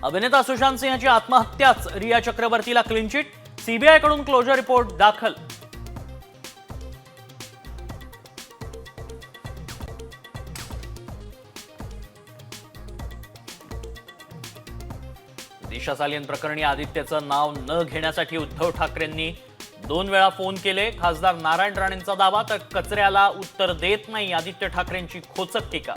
अभिनेता सुशांत सिंह यांची आत्महत्याच, Riya चक्रवर्तीला clean chit, CBI कडून क्लोजर रिपोर्ट दाखल. दिशा सालियन प्रकरणी आदित्यचं नाव न घेण्यासाठी उद्धव ठाकरेंनी 2 वेळा फोन केले. खासदार नारायण राणेंचा दावा, तर कचऱ्याला उत्तर देत नाही आदित्य ठाकरेंची खोचक टीका.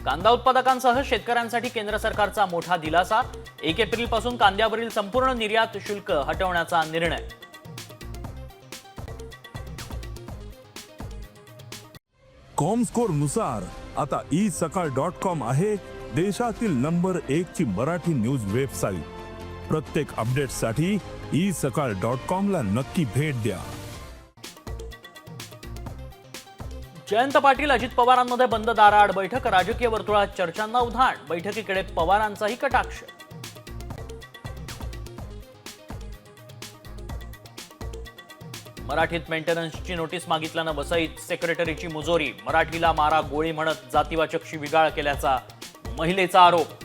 कांदा उत्पादकांसह शेतकऱ्यांसाठी केंद्र सरकारचा मोठा दिलासा. 1 एप्रिलपासून कांद्यावरील संपूर्ण निर्यात शुल्क हटवण्याचा निर्णय. कॉमस्कोर नुसार आता isakal.com आहे देशातील नंबर 1 ची मराठी न्यूज वेबसाईट. प्रत्येक अपडेटसाठी isakal.com ला नक्की भेट द्या. जयंत पाटील अजित पवारांमध्ये बंद दाराआड बैठक, राजकीय वर्तुळात चर्चांना उधाण. बैठकीकडे पवारांचाही कटाक्ष. मराठीत मेंटेनन्सची नोटीस मागितल्यानं वसईत सेक्रेटरीची मुजोरी. मराठीला मारा गोळी म्हणत जातीवाचक शिवीगाळ केल्याचा महिलेचा आरोप.